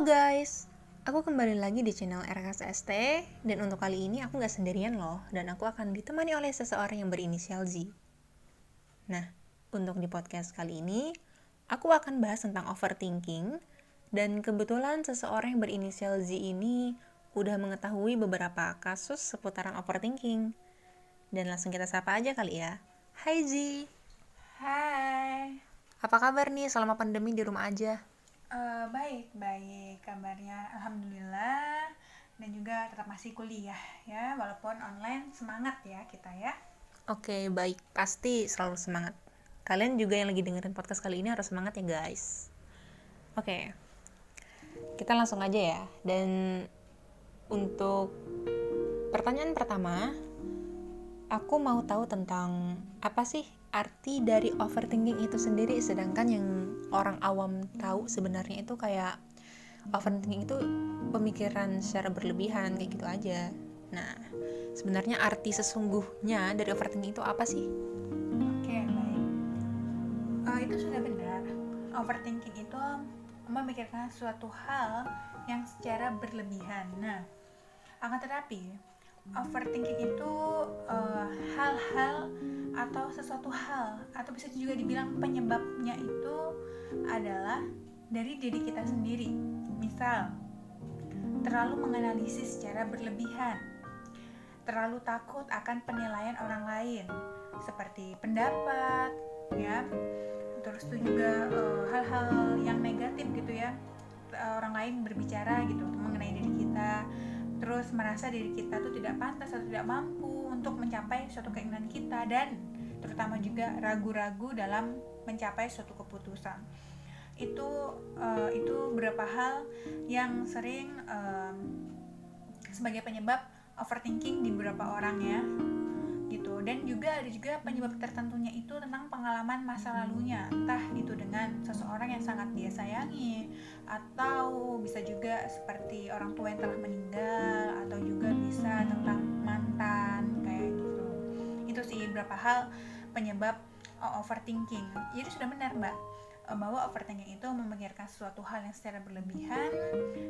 guys, aku kembali lagi di channel RKSST. Dan untuk kali ini aku gak sendirian loh. Dan aku akan ditemani oleh seseorang yang berinisial Z. Nah, untuk di podcast kali ini aku akan bahas tentang overthinking. Dan kebetulan seseorang yang berinisial Z ini udah mengetahui beberapa kasus seputaran overthinking. Dan langsung kita sapa aja kali ya. Hai Z. Hai. Apa kabar nih selama pandemi di rumah aja? Baik kabarnya, alhamdulillah. Dan juga tetap masih kuliah ya, walaupun online. Semangat ya kita ya. Oke, baik. Pasti selalu semangat. Kalian juga yang lagi dengerin podcast kali ini harus semangat ya guys. Oke, kita langsung aja ya. Dan untuk pertanyaan pertama, aku mau tahu tentang apa sih arti dari overthinking itu sendiri. Sedangkan yang orang awam tahu sebenarnya itu kayak overthinking itu pemikiran secara berlebihan, kayak gitu aja. Nah, sebenarnya arti sesungguhnya dari overthinking itu apa sih? Oke, baik. Itu sudah benar. Overthinking itu memikirkan suatu hal yang secara berlebihan. Nah, akan tetapi overthinking itu hal-hal atau sesuatu hal, atau bisa juga dibilang penyebabnya itu adalah dari diri kita sendiri. Misal, terlalu menganalisis secara berlebihan, terlalu takut akan penilaian orang lain, seperti pendapat, ya. Terus itu juga hal-hal yang negatif gitu ya, orang lain berbicara gitu mengenai diri kita. Terus merasa diri kita tuh tidak pantas atau tidak mampu untuk mencapai suatu keinginan kita, dan terutama juga ragu-ragu dalam mencapai suatu keputusan. Itu beberapa hal yang sering sebagai penyebab overthinking di beberapa orang ya gitu. Dan juga ada juga penyebab tertentunya itu tentang pengalaman masa lalunya, entah itu dengan seseorang yang sangat dia sayangi, atau bisa juga seperti orang tua yang telah meninggal, atau juga bisa tentang mantan kayak gitu. Itu sih beberapa hal penyebab overthinking. Jadi sudah benar Mbak, bahwa overthinking itu memikirkan suatu hal yang secara berlebihan,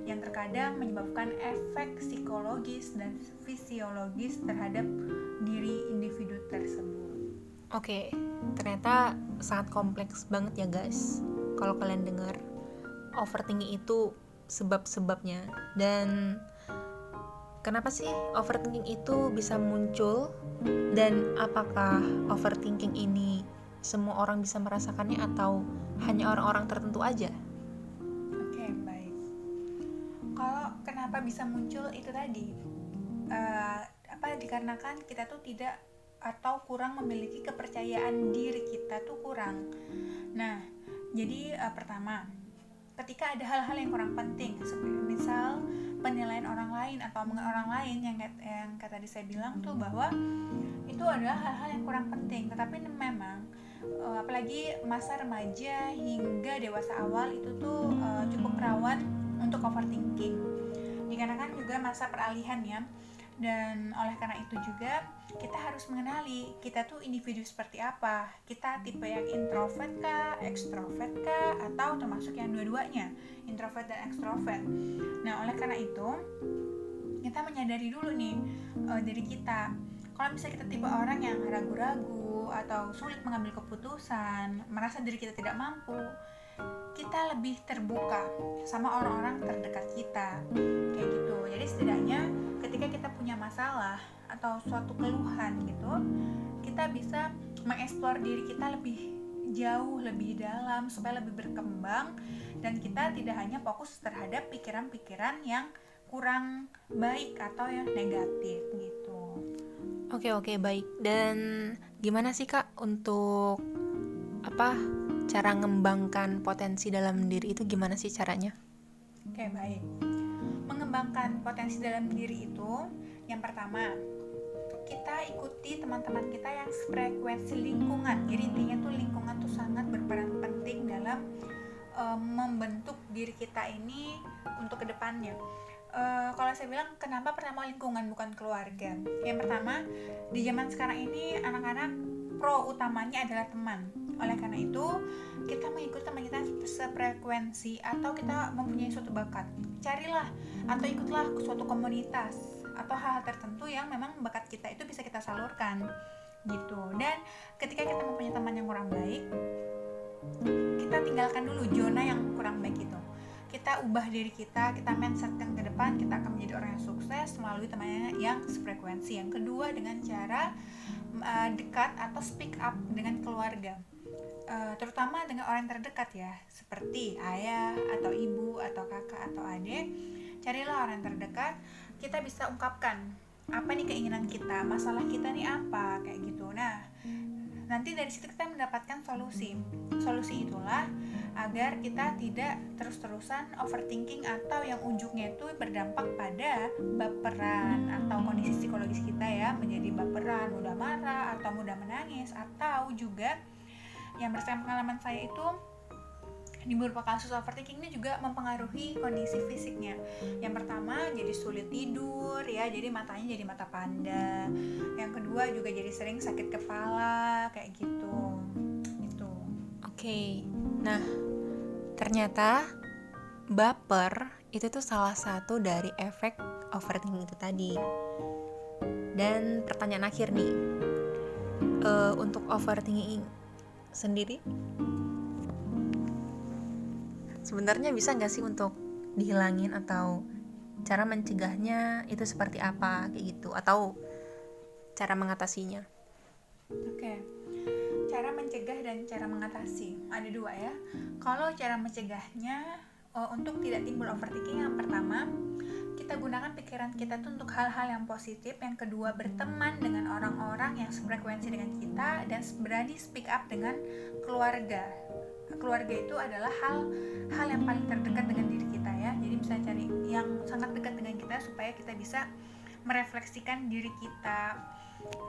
yang terkadang menyebabkan efek psikologis dan fisiologis terhadap diri individu tersebut. Oke, ternyata sangat kompleks banget ya guys. Kalau kalian dengar overthinking itu sebab-sebabnya, dan kenapa sih overthinking itu bisa muncul, dan apakah overthinking ini semua orang bisa merasakannya atau hanya orang-orang tertentu aja? Oke, baik. Kalau kenapa bisa muncul itu tadi, dikarenakan kita tuh tidak atau kurang memiliki kepercayaan diri kita tuh kurang. Nah, jadi pertama, ketika ada hal-hal yang kurang penting, seperti misal penilaian orang lain atau omongan orang lain yang tadi saya bilang tuh, bahwa itu adalah hal-hal yang kurang penting, tetapi memang apalagi masa remaja hingga dewasa awal itu tuh cukup rawan untuk overthinking, dikarenakan juga masa peralihan ya. Dan oleh karena itu juga kita harus mengenali kita tuh individu seperti apa. Kita tipe yang introvert kah, extrovert kah, atau termasuk yang dua-duanya, introvert dan extrovert. Nah, oleh karena itu kita menyadari dulu nih diri kita. Kalau misalnya kita tipe orang yang ragu-ragu atau sulit mengambil keputusan, merasa diri kita tidak mampu, kita lebih terbuka sama orang-orang terdekat kita, kayak gitu. Jadi setidaknya ketika kita punya masalah atau suatu keluhan gitu, kita bisa mengeksplor diri kita lebih jauh, lebih dalam, supaya lebih berkembang, dan kita tidak hanya fokus terhadap pikiran-pikiran yang kurang baik atau yang negatif gitu. Oke, baik. Dan gimana sih Kak untuk cara mengembangkan potensi dalam diri itu, gimana sih caranya? Oke, baik. Mengembangkan potensi dalam diri itu, yang pertama, kita ikuti teman-teman kita yang frekuensi lingkungan. Jadi intinya tuh lingkungan tuh sangat berperan penting dalam membentuk diri kita ini untuk kedepannya. Kalau saya bilang kenapa pertama lingkungan bukan keluarga, yang pertama, di zaman sekarang ini anak-anak pro utamanya adalah teman. Oleh karena itu kita mengikuti teman kita sefrekuensi atau kita mempunyai suatu bakat, carilah atau ikutlah ke suatu komunitas atau hal-hal tertentu yang memang bakat kita itu bisa kita salurkan gitu. Dan ketika kita mempunyai teman yang kurang baik, kita tinggalkan dulu zona yang kurang baik itu. Kita ubah diri kita mindsetkan ke depan, kita akan menjadi orang yang sukses melalui temannya yang sefrekuensi. Yang kedua, dengan cara dekat atau speak up dengan keluarga, terutama dengan orang terdekat ya, seperti ayah atau ibu atau kakak atau adik. Carilah orang terdekat, kita bisa ungkapkan apa nih keinginan kita, masalah kita nih apa, kayak gitu. Nah, nanti dari situ kita mendapatkan solusi itulah agar kita tidak terus-terusan overthinking atau yang ujungnya itu berdampak pada baperan atau kondisi psikologis kita ya, menjadi baperan, mudah marah atau mudah menangis, atau juga yang berdasarkan pengalaman saya itu di beberapa kasus overthinking ini juga mempengaruhi kondisi fisiknya. Yang pertama jadi sulit tidur ya, jadi matanya jadi mata panda. Yang kedua juga jadi sering sakit kepala kayak gitu. Gitu. Oke. Nah, ternyata baper itu tuh salah satu dari efek overthinking itu tadi. Dan pertanyaan akhir nih, untuk overthinking sendiri sebenarnya bisa nggak sih untuk dihilangin, atau cara mencegahnya itu seperti apa kayak gitu, atau cara mengatasinya? Oke. Cara mencegah dan cara mengatasi ada dua ya. Kalau cara mencegahnya, untuk tidak timbul overthinking, yang pertama kita gunakan pikiran kita tuh untuk hal-hal yang positif. Yang kedua, berteman dengan orang-orang yang sefrekuensi dengan kita dan berani speak up dengan keluarga. Keluarga itu adalah hal yang paling terdekat dengan diri kita ya. Jadi bisa cari yang sangat dekat dengan kita supaya kita bisa merefleksikan diri kita,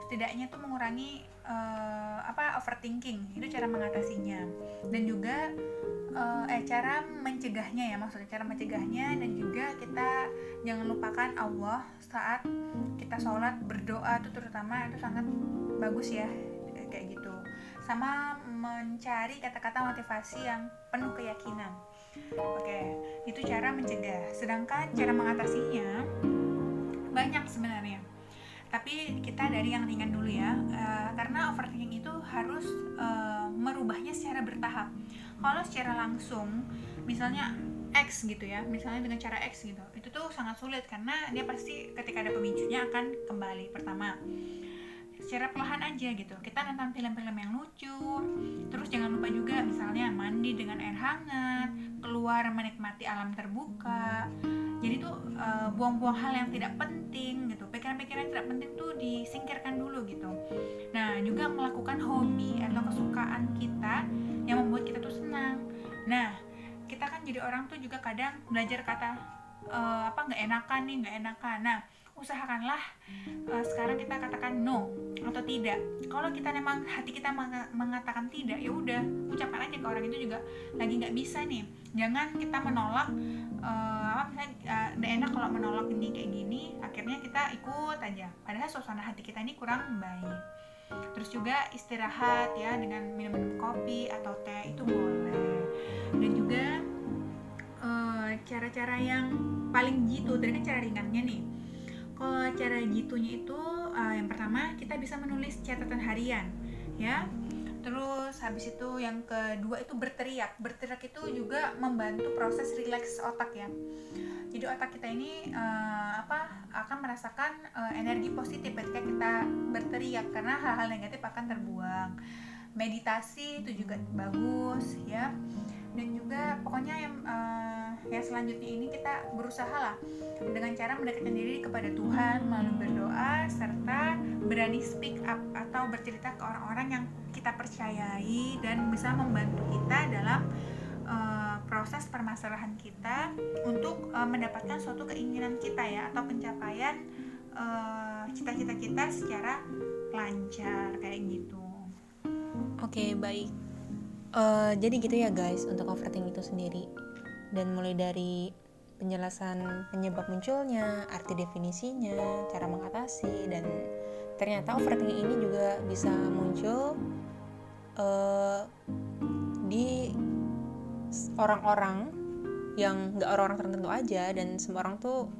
setidaknya tuh mengurangi overthinking. Itu cara mengatasinya. Dan juga cara mencegahnya ya, maksudnya cara mencegahnya. Dan juga kita jangan lupakan Allah saat kita sholat, berdoa itu terutama, itu sangat bagus ya, kayak gitu. Sama mencari kata-kata motivasi yang penuh keyakinan. Oke, itu cara mencegah. Sedangkan cara mengatasinya banyak sebenarnya, tapi kita dari yang ringan dulu ya, karena overthinking itu harus merubahnya secara bertahap. Kalau secara langsung, misalnya X gitu ya, misalnya dengan cara X gitu, itu tuh sangat sulit karena dia pasti ketika ada pemicunya akan kembali. Pertama, secara perlahan aja gitu, kita nonton film-film yang lucu, terus jangan lupa juga misalnya mandi dengan air hangat, keluar menikmati alam terbuka. Jadi tuh buang-buang hal yang tidak penting gitu, pikiran-pikiran yang tidak penting tuh disingkirkan dulu gitu. Nah, juga melakukan hobi atau kesukaan kita yang membuat kita tuh senang. Nah, kita kan jadi orang tuh juga kadang belajar kata nggak enakan. Nah, usahakanlah sekarang kita katakan no atau tidak. Kalau kita memang hati kita mengatakan tidak, ya udah ucapkan aja ke orang itu juga lagi nggak bisa nih. Jangan kita menolak, misalnya nggak enak kalau menolak ini kayak gini, akhirnya kita ikut aja. Padahal suasana hati kita ini kurang baik. Terus juga istirahat ya, dengan minum kopi atau teh itu boleh. Dan juga cara-cara yang paling jitu, tadi kan cara ringannya nih. Kalau cara jitunya itu yang pertama kita bisa menulis catatan harian ya. Terus habis itu yang kedua itu berteriak itu juga membantu proses rileks otak ya. Jadi otak kita ini akan merasakan energi positif ketika kita berteriak, karena hal-hal negatif akan terbuang. Meditasi itu juga bagus ya. Dan juga pokoknya yang selanjutnya ini kita berusaha lah dengan cara mendekatkan diri kepada Tuhan melalui berdoa, serta berani speak up atau bercerita ke orang-orang yang kita percayai dan bisa membantu kita dalam proses permasalahan kita untuk mendapatkan suatu keinginan kita ya, atau pencapaian cita-cita kita secara lancar kayak gitu. Oke, baik. Jadi gitu ya guys untuk overthinking itu sendiri. Dan mulai dari penjelasan penyebab munculnya, arti definisinya, cara mengatasi, dan ternyata overthinking ini juga bisa muncul di orang-orang yang nggak orang-orang tertentu aja, dan semua orang tuh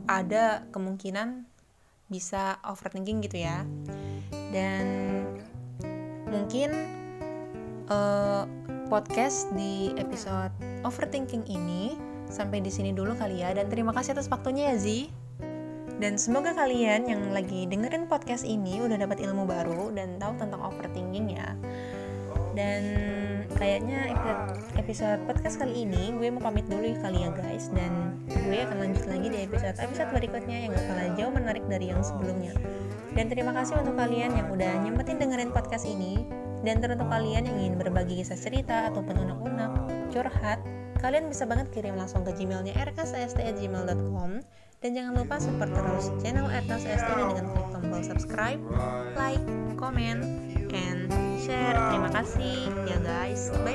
ada kemungkinan bisa overthinking gitu ya. Dan mungkin podcast di episode overthinking ini sampai di sini dulu kali ya, dan terima kasih atas waktunya ya Zi. Dan semoga kalian yang lagi dengerin podcast ini udah dapat ilmu baru dan tahu tentang overthinking ya. Dan kayaknya episode podcast kali ini gue mau pamit dulu kali ya guys, dan gue akan lanjut lagi di episode berikutnya yang gak kalah jauh menarik dari yang sebelumnya. Dan terima kasih untuk kalian yang udah nyempetin dengerin podcast ini. Dan teruntuk kalian yang ingin berbagi kisah cerita ataupun unek-unek, curhat, kalian bisa banget kirim langsung ke Gmailnya rksast@gmail.com. Dan jangan lupa support terus channel RKSAST ini dengan klik tombol subscribe, like, comment, and share. Terima kasih ya guys. Bye.